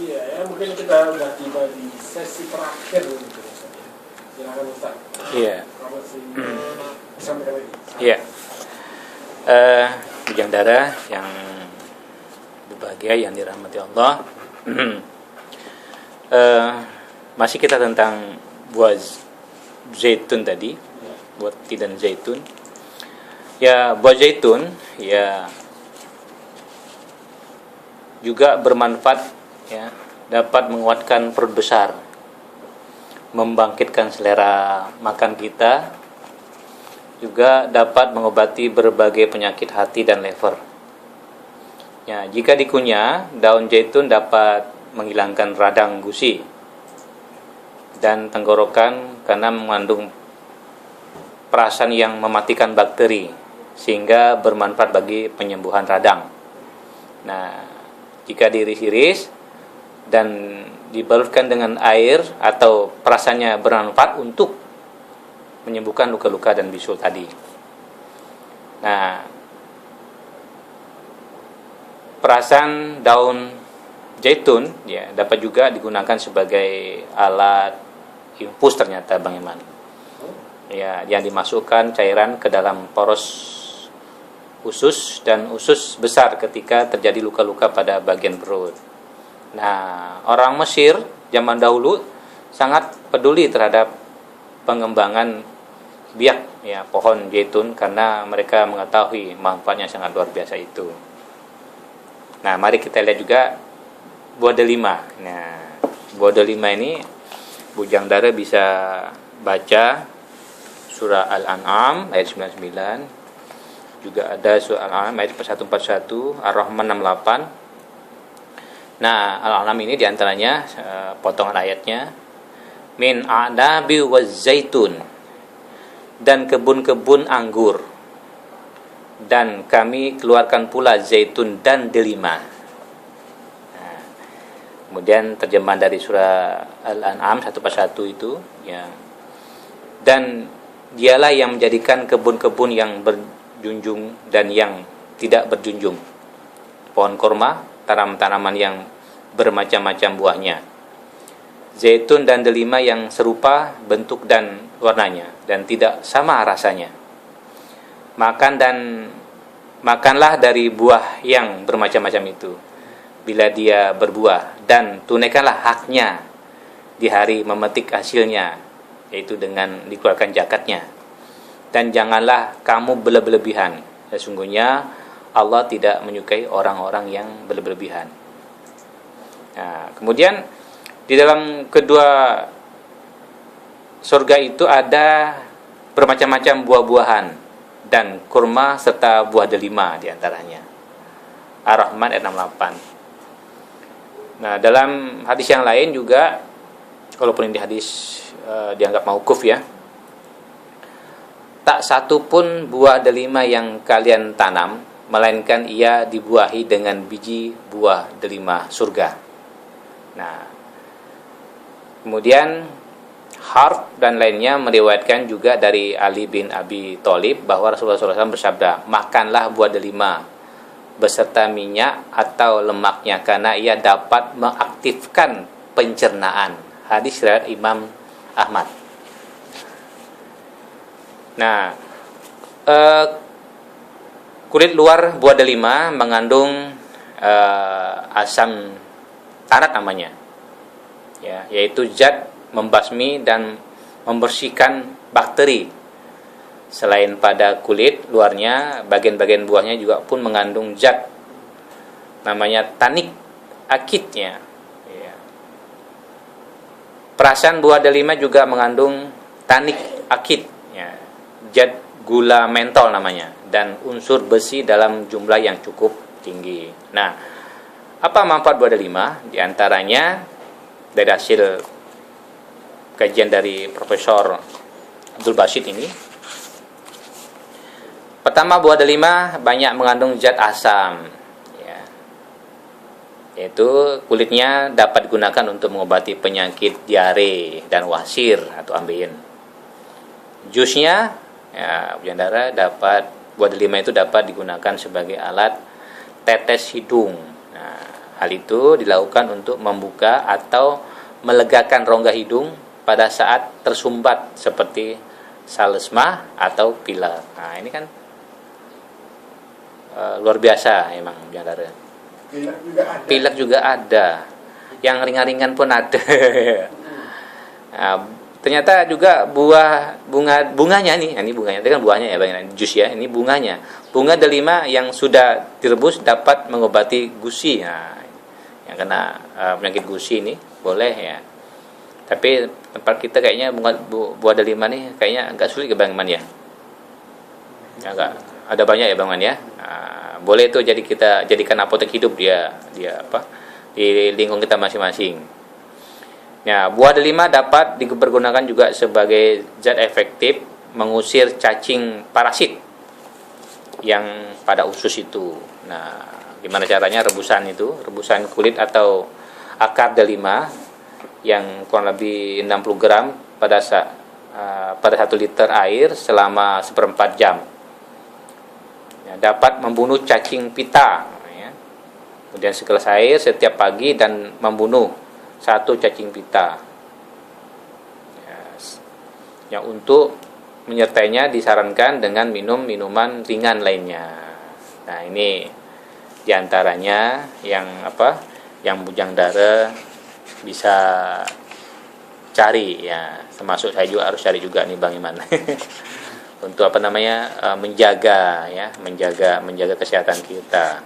Iya, ya mungkin kita udah tiba di sesi terakhir gitu Ustaz. Silakan Ustaz. Iya. Kalau masih sampaikan lagi. Iya. Bujang darah yang berbahagia yang dirahmati Allah. Masih kita tentang buah zaitun tadi, buah tidan zaitun. Ya, buah zaitun ya juga bermanfaat, ya, dapat menguatkan perut besar, membangkitkan selera makan kita, juga dapat mengobati berbagai penyakit hati dan lever. Ya, jika dikunyah, daun zaitun dapat menghilangkan radang gusi dan tenggorokan karena mengandung perasan yang mematikan bakteri, sehingga bermanfaat bagi penyembuhan radang. Nah, jika diiris-iris dan dibalurkan dengan air atau perasannya bermanfaat untuk menyembuhkan luka-luka dan bisul tadi. Nah, perasan daun zaitun ya dapat juga digunakan sebagai alat infus ternyata Bang Iman. Ya, yang dimasukkan cairan ke dalam poros usus dan usus besar ketika terjadi luka-luka pada bagian perut. Nah, orang Mesir zaman dahulu sangat peduli terhadap pengembangan biak, ya, pohon zaitun, karena mereka mengetahui manfaatnya sangat luar biasa itu. Nah, mari kita lihat juga buah delima. Nah, buah delima ini bujang dara bisa baca surah Al-An'am ayat 99. Juga ada surah Al-An'am ayat 141, Ar-Rahman 68. Nah, Al-An'am ini diantaranya potongan ayatnya, min a'nabi waz zaitun, dan kebun-kebun anggur, dan kami keluarkan pula zaitun dan delima. Nah, kemudian terjemahan dari surah Al-An'am 141 itu, ya, dan dialah yang menjadikan kebun-kebun yang berjunjung dan yang tidak berjunjung, pohon korma, tanaman-tanaman yang bermacam-macam buahnya, zaitun dan delima yang serupa bentuk dan warnanya dan tidak sama rasanya. Makanlah dari buah yang bermacam-macam itu bila dia berbuah, dan tunaikanlah haknya di hari memetik hasilnya, yaitu dengan dikeluarkan zakatnya. Dan janganlah kamu berlebihan, sesungguhnya Allah tidak menyukai orang-orang yang berlebihan. Nah, kemudian di dalam kedua surga itu ada bermacam-macam buah-buahan dan kurma serta buah delima diantaranya. Ar-Rahman ayat 68. Nah, dalam hadis yang lain juga, walaupun ini hadis dianggap mauquf, ya, tak satu pun buah delima yang kalian tanam melainkan ia dibuahi dengan biji buah delima surga. Nah, kemudian Harb dan lainnya meriwayatkan juga dari Ali bin Abi Thalib bahwa Rasulullah SAW bersabda, makanlah buah delima beserta minyak atau lemaknya karena ia dapat mengaktifkan pencernaan. Hadis riwayat Imam Ahmad. Nah, kulit luar buah delima mengandung asam tarat namanya, ya, yaitu zat membasmi dan membersihkan bakteri. Selain pada kulit luarnya, bagian-bagian buahnya juga pun mengandung zat namanya tanik akidnya. Ya. Perasan buah delima juga mengandung tanik akid, ya, zat gula mentol namanya, dan unsur besi dalam jumlah yang cukup tinggi. Nah, apa manfaat buah delima? Di antaranya dari hasil kajian dari Profesor Abdul Basit ini, pertama, buah delima banyak mengandung zat asam, ya, yaitu kulitnya dapat digunakan untuk mengobati penyakit diare dan wasir atau ambeien. Jusnya, ya, buah delima itu dapat digunakan sebagai alat tetes hidung. Nah, Hal itu dilakukan untuk membuka atau melegakan rongga hidung pada saat tersumbat seperti salesma atau pilek. Nah, ini kan luar biasa emang biadara. Pilek juga ada. Yang ringan-ringan pun ada. Nah, ternyata juga bunganya nih, ini bunganya, itu kan buahnya ya, Bang, jus ya. Ini bunganya. Bunga delima yang sudah direbus dapat mengobati gusi. Nah, yang kena penyakit gusi ini boleh ya. Tapi tempat kita kayaknya buah delima nih kayaknya agak sulit ke Bang Iman ya. Agak ada banyak ya Bang Iman ya. Nah, boleh itu jadi kita jadikan apotek hidup dia apa di lingkungan kita masing-masing. Ya, buah delima dapat dipergunakan juga sebagai zat efektif mengusir cacing parasit yang pada usus itu. Nah, gimana caranya rebusan kulit atau akar delima yang kurang lebih 60 gram pada 1 liter air selama 1/4 jam. Ya, dapat membunuh cacing pita. Ya. Kemudian segelas air setiap pagi dan membunuh 1 cacing pita. Ya, yang untuk menyertainya disarankan dengan minum minuman ringan lainnya. Nah, ini diantaranya yang bujang dara bisa cari ya, termasuk saya juga harus cari juga nih Bang Iman. Untuk menjaga kesehatan kita.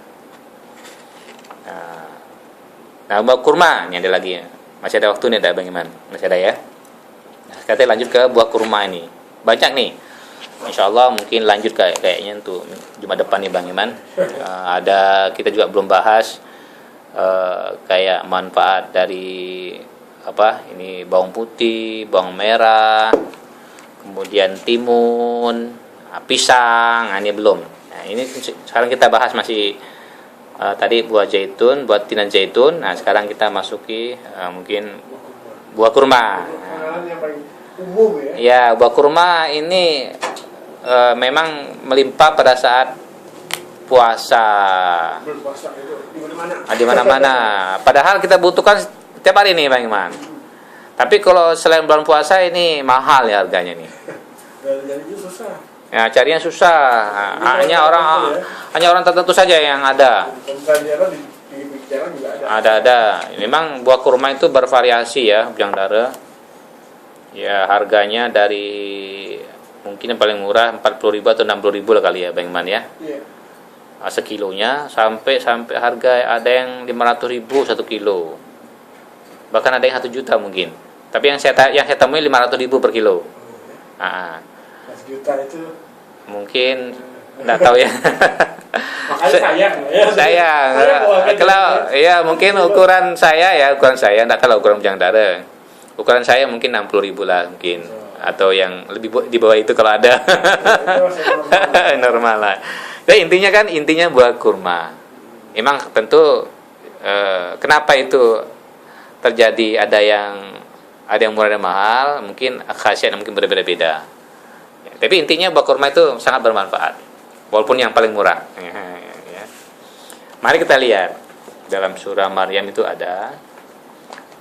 Nah, buah kurma ini ada lagi ya. Masih ada waktu nih ada Bang Iman. Masih ada ya. Nah, kita lanjut ke buah kurma ini. Banyak nih. Insyaallah mungkin lanjut kayaknya untuk Jumat depan nih Bang Iman. Ada kita juga belum bahas kayak manfaat dari bawang putih, bawang merah, kemudian timun, pisang. Nah, ini belum. Nah, ini sekarang kita bahas masih tadi buah zaitun, buah tinan zaitun. Nah, sekarang kita masuki mungkin buah kurma. Ya, buah kurma ini memang melimpah pada saat puasa. Di mana-mana. Padahal kita butuhkan setiap hari nih Bang Iman. Tapi kalau selain bulan puasa ini mahal ya harganya nih. Ya, carinya susah. Hanya orang tertentu saja yang ada. Ada. Memang buah kurma itu bervariasi ya, bujang dara. Ya, harganya dari mungkin yang paling murah 40.000 atau 60.000 lah kali ya Bang Iman ya. Sekilonya sampai harga ada yang 500.000 1 kilo. Bahkan ada yang 1 juta mungkin. Tapi yang saya temui 500.000 per kilo. Nah, 1 juta itu mungkin enggak tahu ya. Makanya sayang. Kalau ya mungkin ukuran saya enggak tahu ukuran bujang dara. Ukuran saya mungkin 60.000 lah mungkin. Atau yang lebih di bawah itu kalau ada. Normal lah. Jadi intinya buah kurma. Memang tentu kenapa itu terjadi ada yang murah dan mahal, mungkin khasiat mungkin berbeda-beda. Ya, tapi intinya buah kurma itu sangat bermanfaat, walaupun yang paling murah. Ya. Mari kita lihat dalam surah Maryam itu ada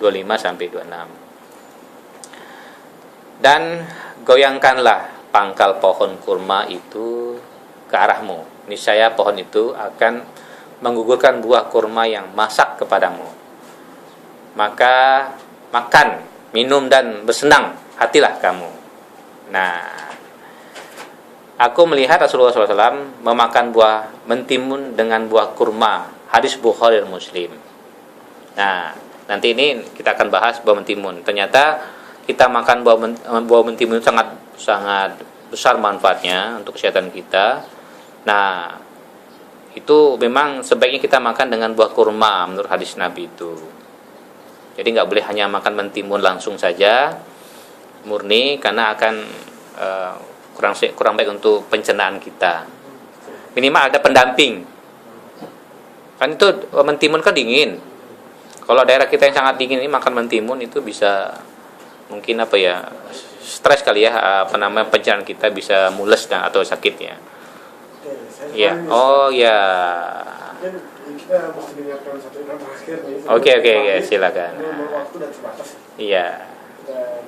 25 sampai 26. Dan goyangkanlah pangkal pohon kurma itu ke arahmu. Niscaya pohon itu akan menggugurkan buah kurma yang masak kepadamu. Maka makan, minum dan bersenang hatilah kamu. Nah, aku melihat Rasulullah SAW memakan buah mentimun dengan buah kurma. Hadis Bukhari dan Muslim. Nah, nanti ini kita akan bahas buah mentimun. Ternyata kita makan buah mentimun sangat besar manfaatnya untuk kesehatan kita. Nah, itu memang sebaiknya kita makan dengan buah kurma menurut hadis Nabi itu. Jadi nggak boleh hanya makan mentimun langsung saja murni, karena akan kurang baik untuk pencernaan kita. Minimal ada pendamping. Kan itu mentimun kan dingin. Kalau daerah kita yang sangat dingin ini makan mentimun itu bisa mungkin stres kali ya, pencernaan kita bisa mules atau sakit ya. Ya, oh ya. mungkin kita mesti menyiapkan satu iklan terakhir nih. Oke, silakan. Ini waktu dan terbatas. Iya. Dan